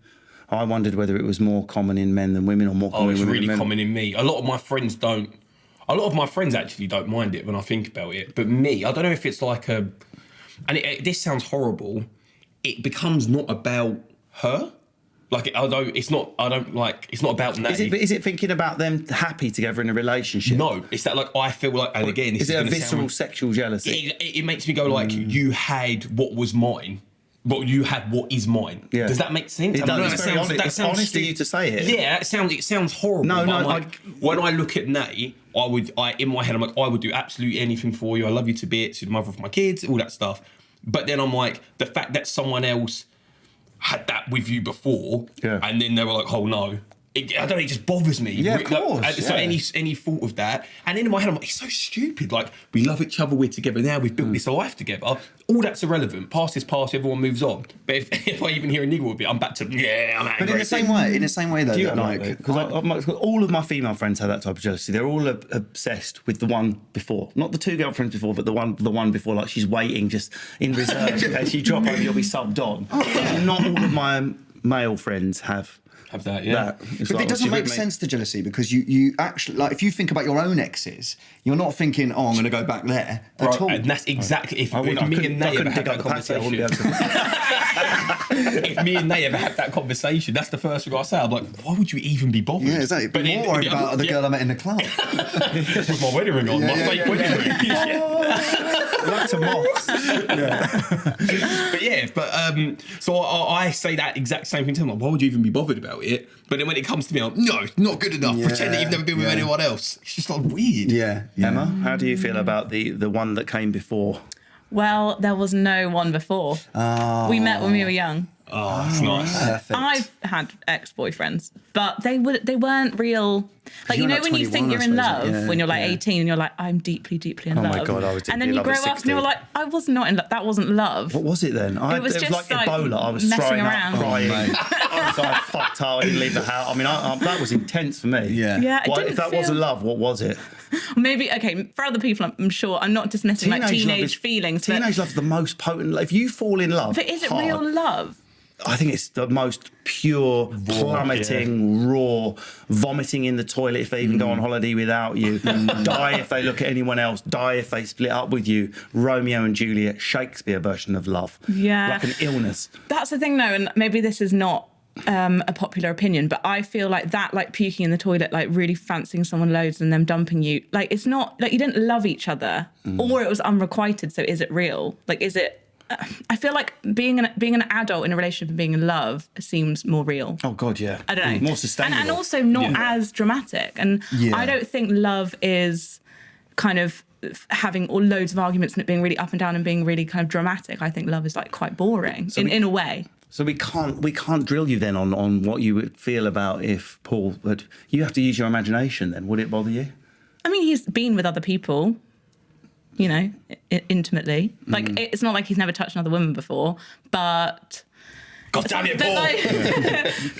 I wondered whether it was more common in men than women, or more common in women. Oh, it's really common in me. A lot of my friends don't. A lot of my friends actually don't mind it when I think about it. But me, I don't know if it's like a. And this sounds horrible. It becomes not about her. Like, it's not about Nay. Is it thinking about them happy together in a relationship? No, it's that, like, I feel like, and again, is it a visceral sexual jealousy? It makes me go like, you had what was mine, but you had what is mine. Yeah. Does that make sense? It does. It's honest of you to say it. Yeah, it sounds horrible. No, when I look at Nay, in my head, I'm like, I would do absolutely anything for you. I love you to bits. You're the mother of my kids, all that stuff. But then I'm like, the fact that someone else had that with you before, and then they were like, oh no. I don't know, it just bothers me. Yeah, of course. So any thought of that, and then in my head I'm like, it's so stupid. Like, we love each other, we're together now, we've built this life together. All that's irrelevant. Past is past, everyone moves on. But if I even hear a niggle a bit, I'm back to I'm angry. But in the same way though, because all of my female friends have that type of jealousy. They're all obsessed with the one before, not the two girlfriends before, but the one before. Like, she's waiting just in reserve in case you drop over, you'll be subbed on. Not all of my male friends have that, yeah. But it doesn't make sense, the jealousy, because you actually, like, if you think about your own exes, you're not thinking, oh, I'm going to go back there at all. And that's exactly, if me and Nay ever had that conversation, if me and Nay ever had that conversation, that's the first thing I say. I'm like, why would you even be bothered? Yeah, exactly. But more worried about the girl I met in the club. With my wedding ring on, my fake wedding ring. Lots of moths. So I say that exact same thing to them. Like, why would you even be bothered about it? But then when it comes to me, I'm no, it's not good enough. Pretend that you've never been with anyone else. It's just like weird. Yeah. Emma, how do you feel about the one that came before? Well, there was no one before. We met when we were young. Oh, that's nice. Perfect. I've had ex-boyfriends, but they weren't real. Like, you know, like when you think 21, you're in love, when you're like 18 and you're like, I'm deeply, deeply in love. Oh my God, I was deeply and then in you love grow at up and 16. you're like, I was not in love. That wasn't love. What was it then? It was just like like Ebola. I was messing throwing around. up, crying. I was like, fucked up. I didn't leave the house. I mean, that was intense for me. Yeah, If that wasn't love, what was it? Maybe, okay, for other people, I'm sure, I'm not dismissing like teenage feelings. Teenage love's the most potent. If you fall in love, but is it real love? I think it's the most pure, plummeting, raw, vomiting in the toilet if they even go on holiday without you, die if they look at anyone else, die if they split up with you. Romeo and Juliet, Shakespeare version of love. Yeah. Like an illness. That's the thing, though, and maybe this is not a popular opinion, but I feel like that, like puking in the toilet, like really fancying someone loads and them dumping you, like, it's not, like, you didn't love each other, or it was unrequited, so is it real? Like, is it... I feel like being an adult in a relationship and being in love seems more real. Oh God, yeah. I don't know. More sustainable. And also not as dramatic. And I don't think love is kind of having all loads of arguments and it being really up and down and being really kind of dramatic. I think love is like quite boring in a way. So we can't drill you then on what you would feel about if Paul had. You have to use your imagination then. Would it bother you? I mean, he's been with other people, you know, intimately. Like, it's not like he's never touched another woman before, but... God damn it, Paul! Like,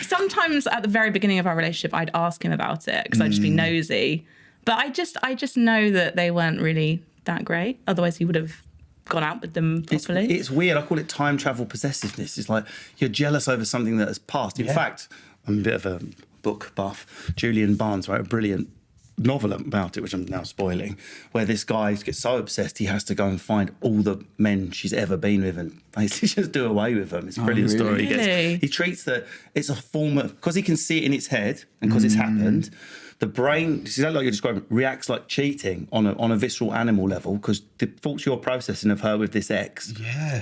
sometimes at the very beginning of our relationship, I'd ask him about it because I'd just be nosy. But I just know that they weren't really that great. Otherwise, he would have gone out with them properly. It's weird. I call it time travel possessiveness. It's like you're jealous over something that has passed. In fact, I'm a bit of a book buff. Julian Barnes wrote a brilliant novel about it, which I'm now spoiling, where this guy gets so obsessed he has to go and find all the men she's ever been with and basically just do away with them. It's a brilliant story. Really? He treats it's a form of, because he can see it in his head and because it's happened, the brain, is that like you're describing, reacts like cheating on a visceral animal level because the thoughts you're processing of her with this ex,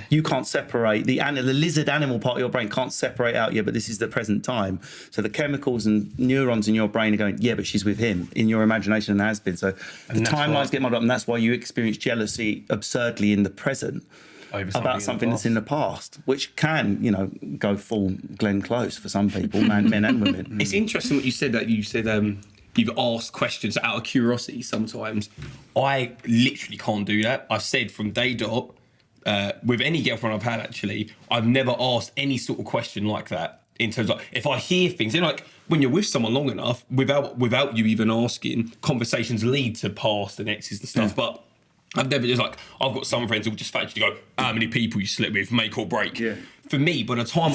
you can't separate, the lizard animal part of your brain can't separate out, but this is the present time. So the chemicals and neurons in your brain are going, but she's with him in your imagination and has been. So the timelines get muddled up and that's why you experience jealousy absurdly in the present about something that's in the past, which can, go full Glenn Close for some people, men and women. It's interesting what you said, that you said you've asked questions out of curiosity sometimes. I literally can't do that. I've said from day dot, with any girlfriend I've had actually, I've never asked any sort of question like that. In terms of, if I hear things, like when you're with someone long enough, without you even asking, conversations lead to past and exes and stuff, but I've never just I've got some friends who will just factually go, how many people you slept with, make or break. Yeah. For me, by the time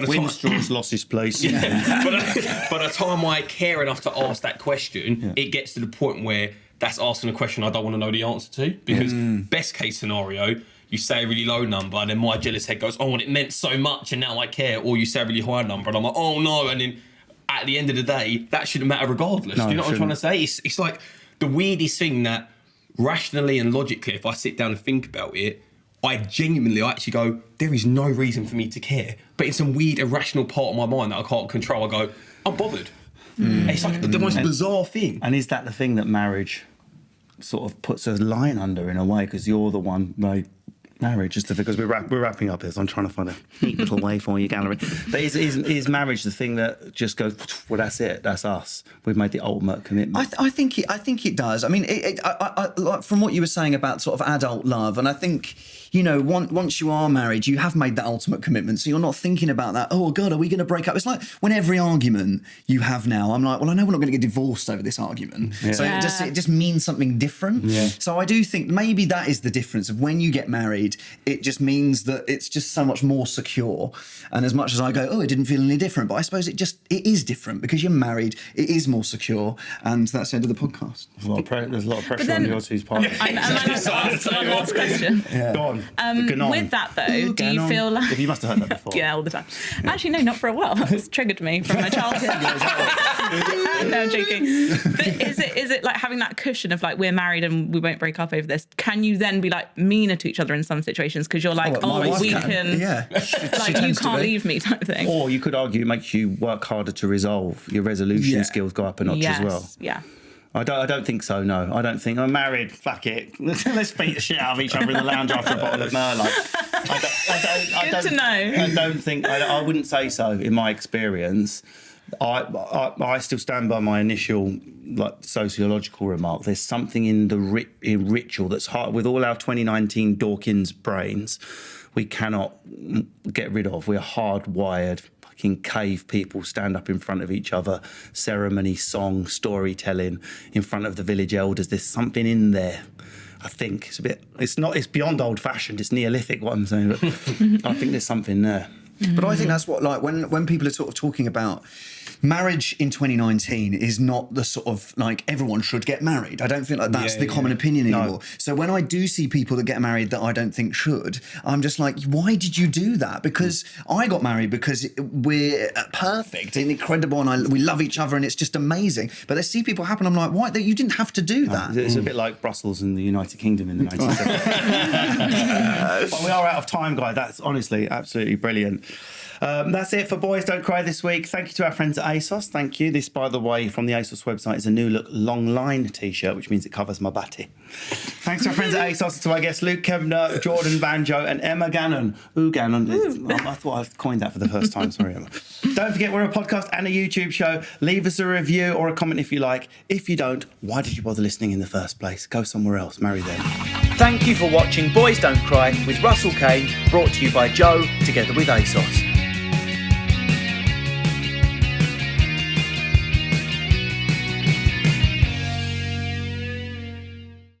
Winstraw's lost his place. By the time I care enough to ask that question, it gets to the point where that's asking a question I don't want to know the answer to. Because best case scenario, you say a really low number and then my jealous head goes, oh, and it meant so much and now I care. Or you say a really high number and I'm like, oh no. And then at the end of the day, that shouldn't matter regardless. Do you know what I'm trying to say? It's like the weirdest thing that rationally and logically, if I sit down and think about it, I actually go, there is no reason for me to care. But in some weird, irrational part of my mind that I can't control, I go, I'm bothered. It's like the most bizarre thing. And is that the thing that marriage sort of puts a line under in a way? Because you're the one, marriage, just because we're wrapping up here, so I'm trying to find a neat little way for you, gallery. But is marriage the thing that just goes, well, that's it, that's us, we've made the ultimate commitment? I think it does. I mean, I like from what you were saying about sort of adult love, and I think, once you are married, you have made that ultimate commitment, so you're not thinking about that, oh God, are we going to break up? It's like when every argument you have now, I'm like, well, I know we're not going to get divorced over this argument. So it just means something different. So I do think maybe that is the difference of when you get married, it just means that it's just so much more secure. And as much as I go, oh, it didn't feel any different, but I suppose it is different because you're married, it is more secure, and that's the end of the podcast. There's a lot of pressure on your two's part. I ask one last question. Go on. With that though, do you feel like... You must have heard that before. Yeah, all the time. Actually, no, not for a while. That's triggered me from my childhood. No, I'm joking. But is it like having that cushion of like, we're married and we won't break up over this? Can you then be like meaner to each other in some situations because you're like, we can like, you can't leave me type thing? Or you could argue it makes you work harder to resolve. Your resolution skills go up a notch as well. Yeah. I don't think so, no. I don't think I'm married, fuck it. Let's beat the shit out of each other in the lounge after a bottle of Merlot. I wouldn't say so in my experience. I still stand by my initial sociological remark. There's something in the ritual that's hard. With all our 2019 Dawkins brains, we cannot get rid of. We're hardwired. Fucking cave people stand up in front of each other, ceremony, song, storytelling in front of the village elders. There's something in there. I think it's beyond old fashioned. It's Neolithic, what I'm saying. But I think there's something there. But I think that's what, like, when people are sort of talking about marriage in 2019 is not the sort of like everyone should get married. I don't think like that's the common opinion anymore. No. So when I do see people that get married that I don't think should, I'm just like, why did you do that? Because I got married because we're perfect and incredible and we love each other and it's just amazing. But I see people happen, I'm like, why? You didn't have to do that. It's a bit like Brussels and the United Kingdom in the 1970s. But we are out of time, guys. That's honestly absolutely brilliant. That's it for Boys Don't Cry this week. Thank you to our friends at ASOS. Thank you. This, by the way, from the ASOS website is a new look long line t-shirt, which means it covers my batty. Thanks to our friends at ASOS, to our guests Luke Kempner, Jordan Banjo and Emma Gannon. Ooh, Gannon. I thought I coined that for the first time. Sorry, Emma. Don't forget, we're a podcast and a YouTube show. Leave us a review or a comment if you like. If you don't, why did you bother listening in the first place? Go somewhere else. Marry them. Thank you for watching Boys Don't Cry with Russell Kane, brought to you by Joe, together with ASOS.